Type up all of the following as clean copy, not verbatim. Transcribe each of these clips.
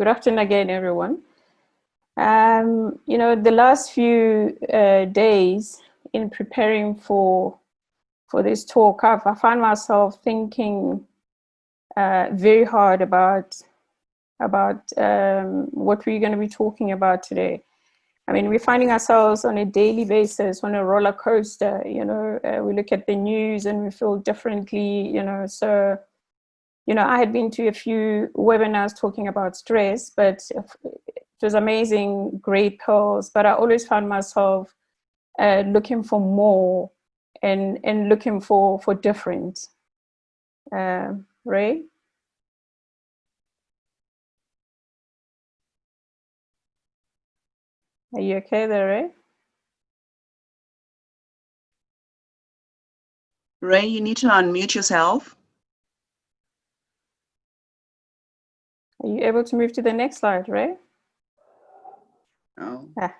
Good afternoon again, everyone. The last few days in preparing for this talk, I found myself thinking very hard about what we're going to be talking about today. I mean, we're finding ourselves on a daily basis on a roller coaster. We look at the news and we feel differently. So. I had been to a few webinars talking about stress, but it was amazing, great pearls. But I always found myself looking for more and looking for different. Ray? Are you okay there, Ray? Ray, you need to unmute yourself. Are you able to move to the next slide, Ray? Oh. Ah.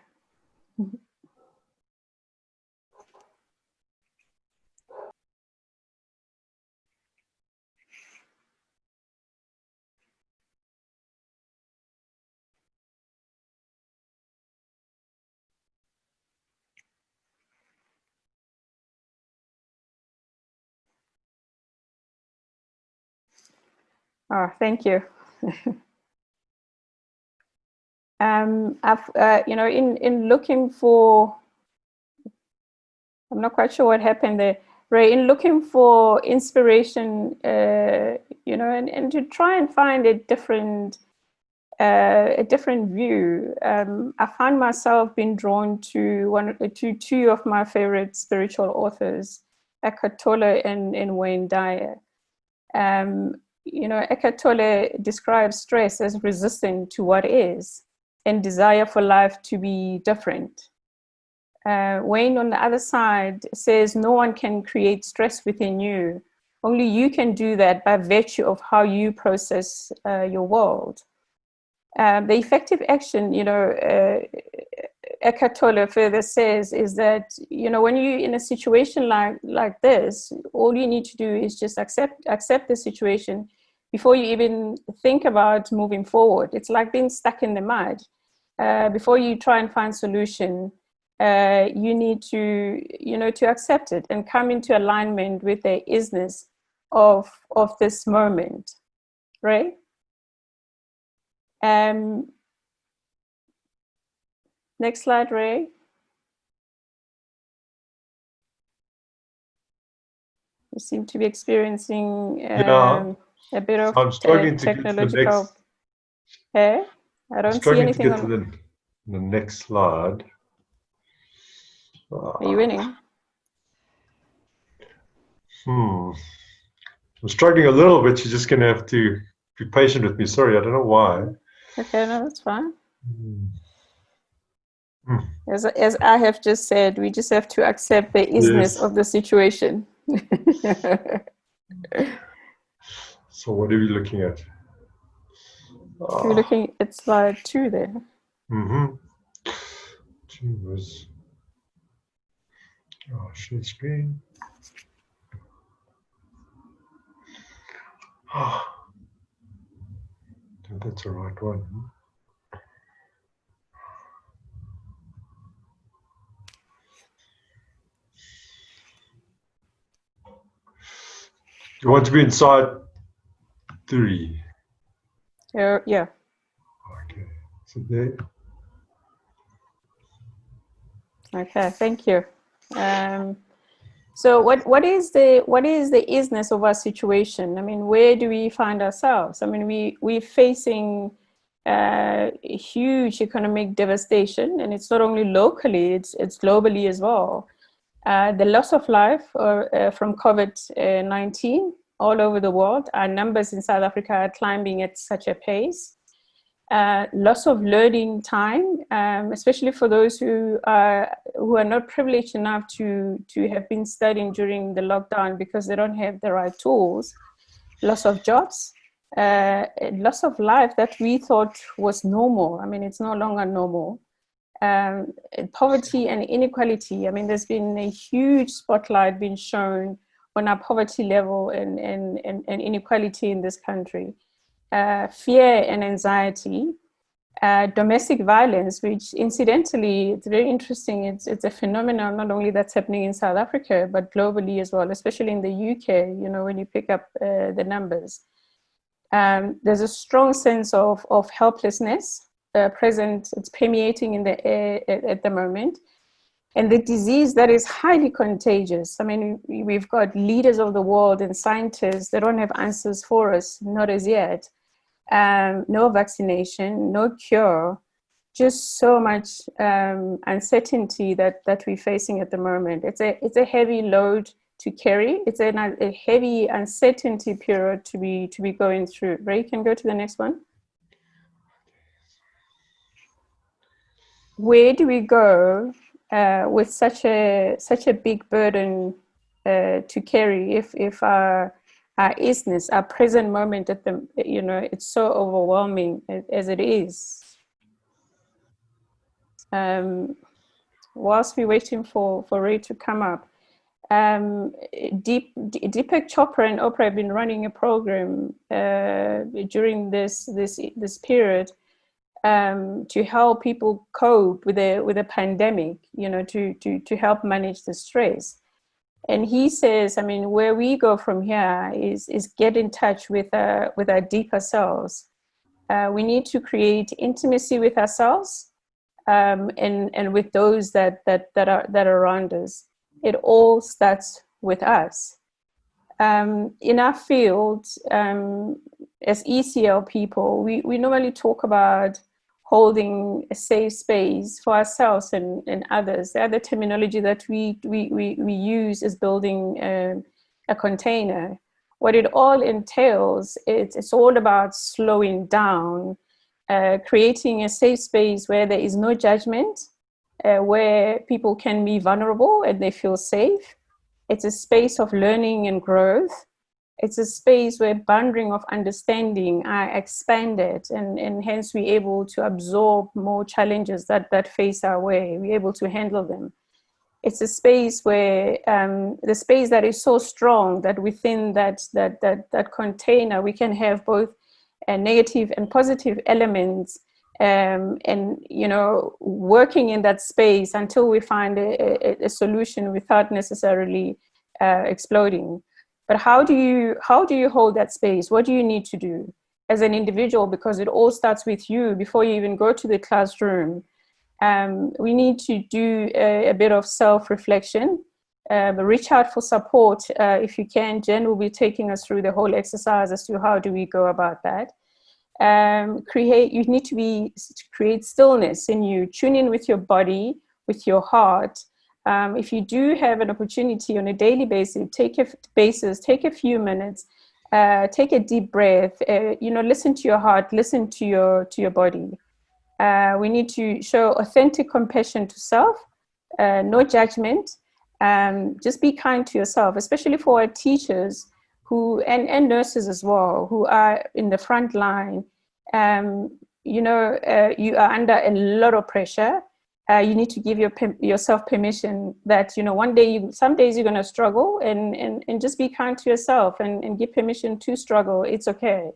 Oh, thank you. I've in looking for, I'm not quite sure what happened there, Ray. In looking for inspiration, and to try and find a different view, I find myself being drawn to two of my favorite spiritual authors, Eckhart Tolle and Wayne Dyer. Eckhart Tolle describes stress as resistant to what is and desire for life to be different. Wayne, on the other side, says no one can create stress within you. Only you can do that by virtue of how you process your world. The effective action, Eckhart Tolle further says, is that, when you're in a situation like this, all you need to do is just accept the situation before you even think about moving forward. It's like being stuck in the mud. Before you try and find solution, you need to accept it and come into alignment with the isness of this moment, right? Next slide, Ray. You seem to be experiencing a bit of technological. Hey, I don't see anything on the next slide. Are you winning? I'm struggling a little bit. You're just going to have to be patient with me. Sorry, I don't know why. Okay, no, that's fine. As I have just said, we just have to accept the isness of the situation. So what are we looking at? We're looking at slide 2 there. 2 was share screen. I think that's the right one. You want to be inside 3. Yeah. Okay. So there. Okay. Thank you. So what is the isness of our situation? I mean, where do we find ourselves? I mean, we're facing huge economic devastation, and it's not only locally; it's globally as well. The loss of life from COVID-19 all over the world. Our numbers in South Africa are climbing at such a pace. Loss of learning time, especially for those who are not privileged enough to have been studying during the lockdown because they don't have the right tools. Loss of jobs, loss of life that we thought was normal. I mean, it's no longer normal. Poverty and inequality. I mean, there's been a huge spotlight being shown on our poverty level and inequality in this country. fear and anxiety, domestic violence, which incidentally, it's very interesting. It's a phenomenon not only that's happening in South Africa, but globally as well, especially in the UK, you know, when you pick up the numbers. There's a strong sense of helplessness present. It's permeating in the air at the moment. And the disease that is highly contagious. I mean, we've got leaders of the world and scientists that don't have answers for us, not as yet. No vaccination, no cure, just so much uncertainty that we're facing at the moment. It's a heavy load to carry. It's a heavy uncertainty period to be going through. Ray, can go to the next one. Where do we go with such a big burden to carry if our easiness, our present moment at the, you know, it's so overwhelming as it is. Whilst we're waiting for Ray to come up, Deepak Chopra and Oprah have been running a program during this period to help people cope with a pandemic, you know, to help manage the stress. And he says, I mean, where we go from here is get in touch with our deeper selves. We need to create intimacy with ourselves and with those that are around us. It all starts with us. In our field, as ECL people, we normally talk about holding a safe space for ourselves and others. The other terminology that we use is building a container. What it all entails, it's all about slowing down, creating a safe space where there is no judgment, where people can be vulnerable and they feel safe. It's a space of learning and growth. It's a space where boundary of understanding are expanded and hence we're able to absorb more challenges that face our way. We're able to handle them. It's a space where the space that is so strong that within that container, we can have both negative and positive elements and, you know, working in that space until we find a solution without necessarily exploding. But how do you hold that space? What do you need to do as an individual? Because it all starts with you before you even go to the classroom. We need to do a bit of self-reflection, reach out for support if you can. Jen will be taking us through the whole exercise as to how do we go about that. You need to create stillness in you, tune in with your body, with your heart. If you do have an opportunity on a daily basis, take a few minutes, take a deep breath, you know, listen to your heart, listen to your body. We need to show authentic compassion to self, no judgment, just be kind to yourself, especially for our teachers and nurses as well, who are in the front line. You know, you are under a lot of pressure. You need to give yourself permission that, you know, some days you're going to struggle and just be kind to yourself and give permission to struggle. It's okay.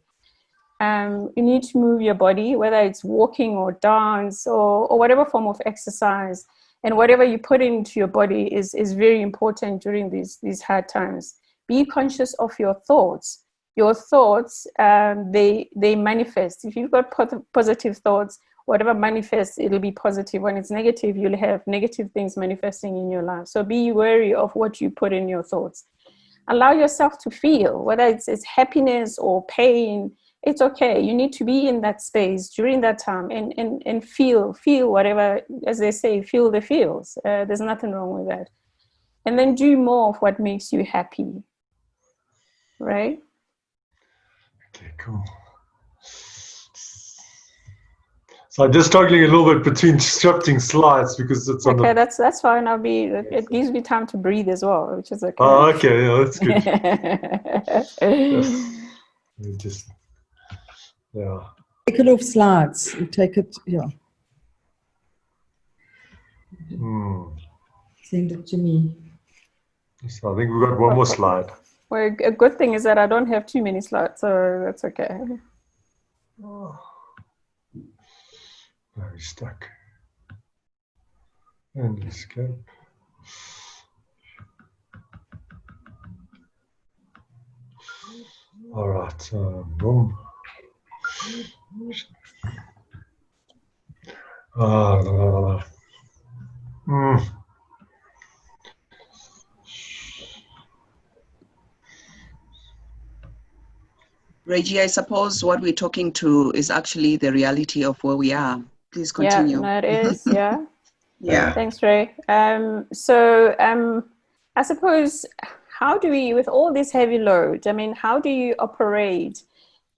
You need to move your body, whether it's walking or dance or whatever form of exercise, and whatever you put into your body is very important during these hard times. Be conscious of your thoughts. Your thoughts, they manifest. If you've got positive thoughts, whatever manifests, it'll be positive. When it's negative, you'll have negative things manifesting in your life. So be wary of what you put in your thoughts. Allow yourself to feel, whether it's happiness or pain. It's okay. You need to be in that space during that time and feel whatever, as they say, feel the feels. There's nothing wrong with that. And then do more of what makes you happy. Right? Okay, cool. So I'm just struggling a little bit between disrupting slides because it's on. Okay, that's fine. It gives me time to breathe as well, which is okay. Oh, okay, yeah, that's good. Just, yeah. Take it off slides. Take it, yeah. Send it to me. So I think we've got one more slide. Well, a good thing is that I don't have too many slides, so that's okay. Oh, very stuck. And escape. All right, boom. Ah, la, la, la, la. Reggie, I suppose what we're talking to is actually the reality of where we are. Please continue. Yeah, no, it is. Yeah. Yeah. Thanks, Ray. I suppose, how do we, with all this heavy load, I mean, how do you operate?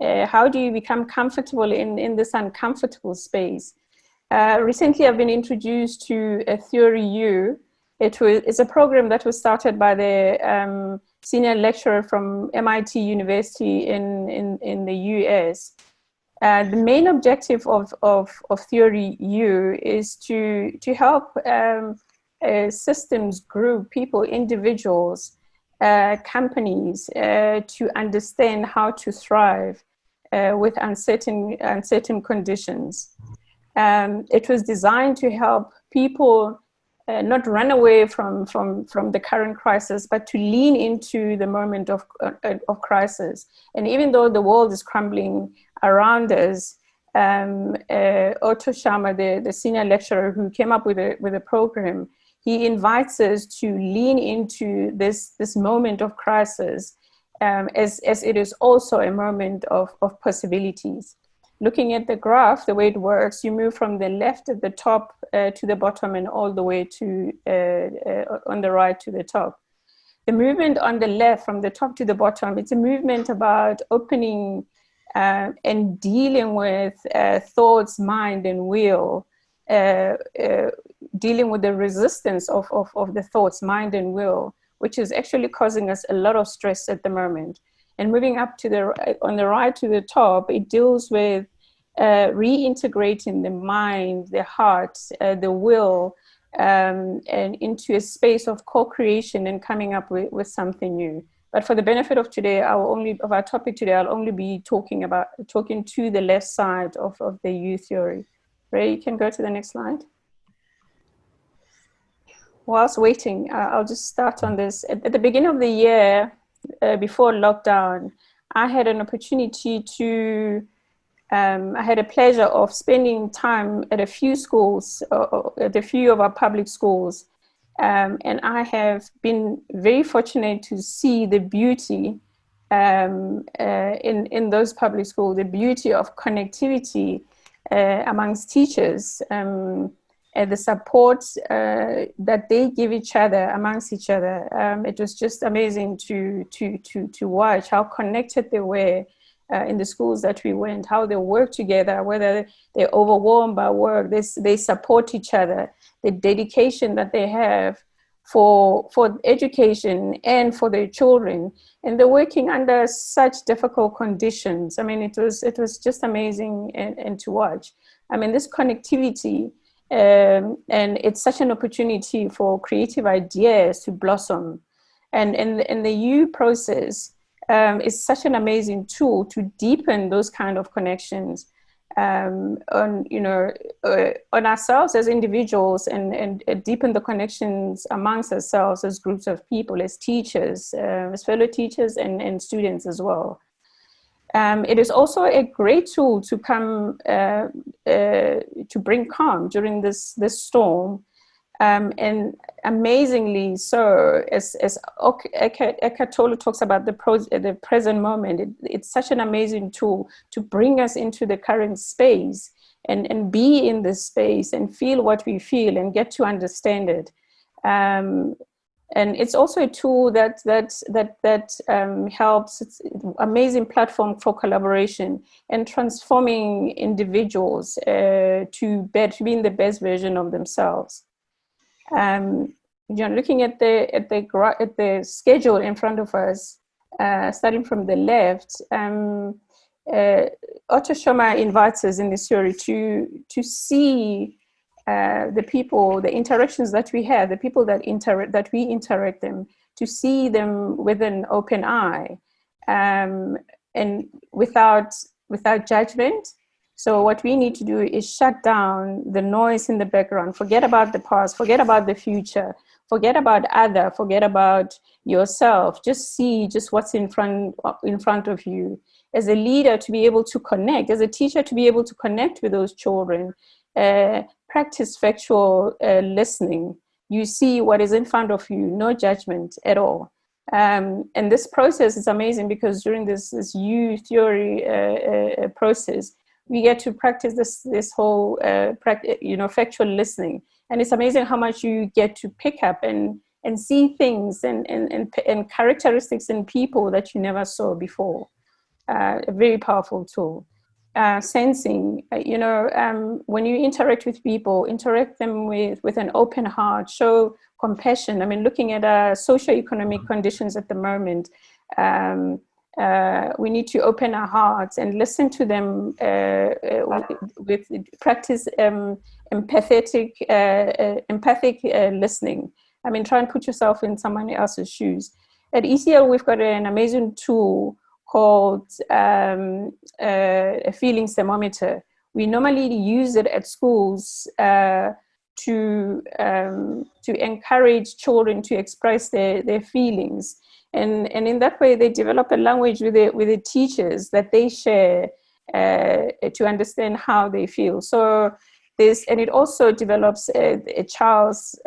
How do you become comfortable in this uncomfortable space? Recently, I've been introduced to a Theory U. It's a program that was started by the senior lecturer from MIT University in the US. The main objective of Theory U is to help systems, group, people, individuals, companies to understand how to thrive with uncertain conditions. It was designed to help people not run away from the current crisis, but to lean into the moment of crisis. And even though the world is crumbling around us, Otto Sharma, the senior lecturer who came up with a program, he invites us to lean into this moment of crisis, as it is also a moment of possibilities. Looking at the graph, the way it works, you move from the left at the top to the bottom and all the way to on the right to the top. The movement on the left from the top to the bottom, it's a movement about opening and dealing with thoughts, mind, and will, dealing with the resistance of the thoughts, mind, and will, which is actually causing us a lot of stress at the moment. And moving up to on the right to the top, it deals with reintegrating the mind, the heart, the will, and into a space of co-creation and coming up with something new. But for the benefit of today, of our topic today, I'll only be talking to the left side of the U theory. Ray, you can go to the next slide. Whilst waiting, I'll just start on this. At the beginning of the year, before lockdown, I had an opportunity to, I had a pleasure of spending time at a few schools, at a few of our public schools. And I have been very fortunate to see the beauty in those public schools, the beauty of connectivity amongst teachers, and the support that they give each other, amongst each other. It was just amazing to watch how connected they were in the schools that we went, how they work together, whether they're overwhelmed by work, they support each other, the dedication that they have for education and for their children, and they're working under such difficult conditions. I mean, it was just amazing and to watch. I mean, this connectivity, and it's such an opportunity for creative ideas to blossom, and the U process is such an amazing tool to deepen those kind of connections on ourselves as individuals, and deepen the connections amongst ourselves as groups of people, as teachers, as fellow teachers and students as well. It is also a great tool to come to bring calm during this storm, and amazingly so, as Eckhart Tolle talks about the present moment. It's such an amazing tool to bring us into the current space and be in this space and feel what we feel and get to understand it. And it's also a tool that helps. It's an amazing platform for collaboration and transforming individuals to be in the best version of themselves. Looking at the schedule in front of us, starting from the left, Otto Sharma invites us in this theory to see the people, the interactions that we have, the people that we interact them, to see them with an open eye, and without without judgment. So what we need to do is shut down the noise in the background. Forget about the past, forget about the future, forget about other, forget about yourself. Just see just what's in front of you. As a leader, to be able to connect, as a teacher, to be able to connect with those children, practice factual listening. You see what is in front of you, no judgment at all. And this process is amazing because during this U theory process, we get to practice this whole factual listening, and it's amazing how much you get to pick up and see things and characteristics in people that you never saw before. A very powerful tool. Sensing, when you interact with people, interact them with an open heart, show compassion. I mean, looking at socioeconomic conditions at the moment, we need to open our hearts and listen to them with practice empathic listening. I mean, try and put yourself in someone else's shoes. At ECL, we've got an amazing tool called a feeling thermometer. We normally use it at schools to encourage children to express their feelings. And in that way, they develop a language with the teachers that they share to understand how they feel. So and it also develops a child's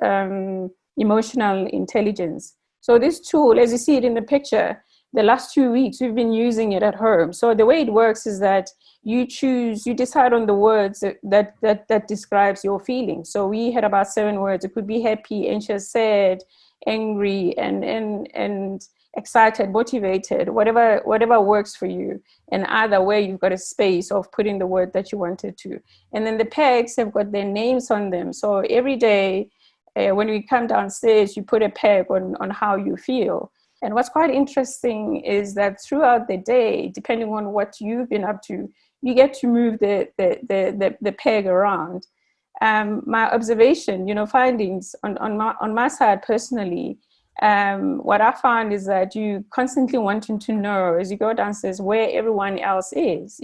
emotional intelligence. So this tool, as you see it in the picture, the last 2 weeks, we've been using it at home. So the way it works is that you decide on the words that describes your feelings. So we had about 7 words. It could be happy, anxious, sad, angry, and excited, motivated, whatever works for you. And either way, you've got a space of putting the word that you wanted to. And then the pegs have got their names on them. So every day, when we come downstairs, you put a peg on how you feel. And what's quite interesting is that throughout the day, depending on what you've been up to, you get to move the peg around. My observation, findings on my side personally, what I found is that you constantly wanting to know as you go downstairs where everyone else is,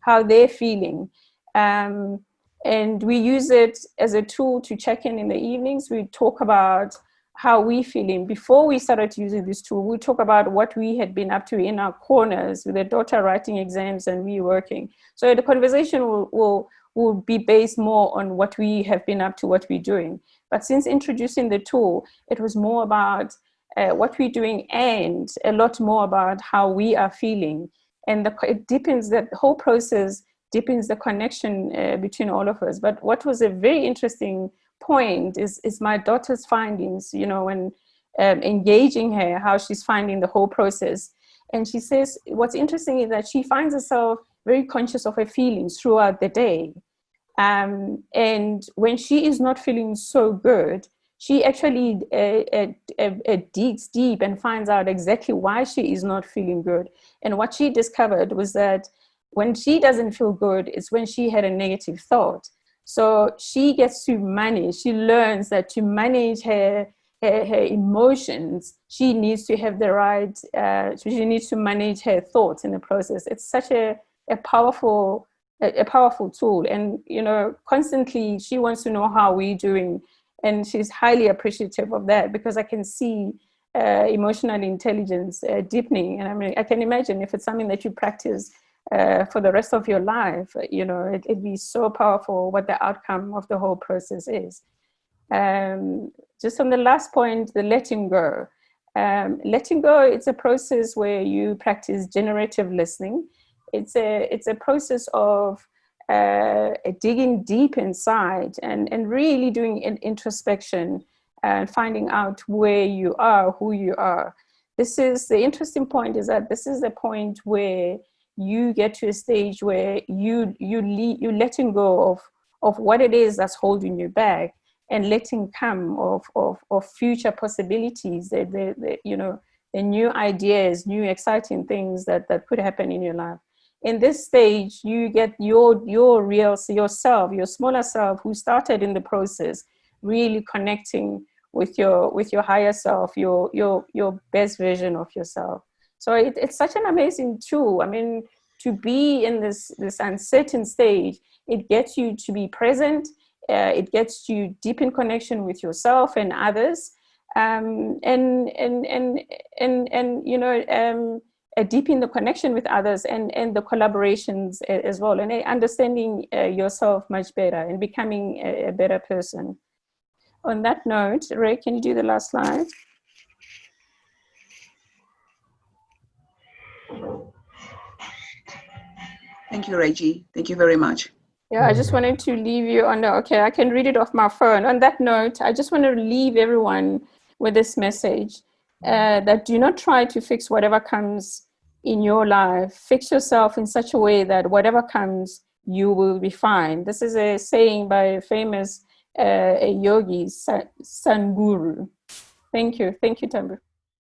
how they're feeling. And we use it as a tool to check in the evenings. We talk about how we feeling. Before we started using this tool, we talk about what we had been up to in our corners with the daughter writing exams and we working. So the conversation will be based more on what we have been up to, what we're doing. But since introducing the tool, it was more about what we're doing and a lot more about how we are feeling. And it deepens that whole process, deepens the connection between all of us. But what was a very interesting point is my daughter's findings, when engaging her, how she's finding the whole process. And she says, what's interesting is that she finds herself very conscious of her feelings throughout the day. And when she is not feeling so good, she actually digs deep and finds out exactly why she is not feeling good. And what she discovered was that when she doesn't feel good, it's when she had a negative thought. So she gets to manage, she learns that to manage her emotions, she needs to have the right, she needs to manage her thoughts in the process. It's such a powerful tool. And, constantly she wants to know how we're doing. And she's highly appreciative of that because I can see emotional intelligence deepening. And I mean, I can imagine if it's something that you practice for the rest of your life, it'd be so powerful what the outcome of the whole process is. Just on the last point, the letting go. Letting go, it's a process where you practice generative listening. It's a process of digging deep inside and really doing an introspection and finding out where you are, who you are. This is the interesting point, is that this is the point where you get to a stage where you're letting go of what it is that's holding you back and letting come of future possibilities, the new ideas, new exciting things that could happen in your life. In this stage, you get your real yourself, your smaller self, who started in the process, really connecting with your higher self, your best version of yourself. So it's such an amazing tool. I mean, to be in this uncertain stage, it gets you to be present. It gets you deep in connection with yourself and others, and you know, deepen the connection with others and the collaborations as well, and understanding yourself much better and becoming a better person. On that note, Ray, can you do the last slide? Thank you, Reggie. Thank you very much. Yeah, I just wanted to leave you on the, okay, I can read it off my phone. On that note, I just want to leave everyone with this message, that do not try to fix whatever comes in your life. Fix yourself in such a way that whatever comes, you will be fine. This is a saying by a famous yogi, Sadhguru. Thank you. Thank you, Tambu.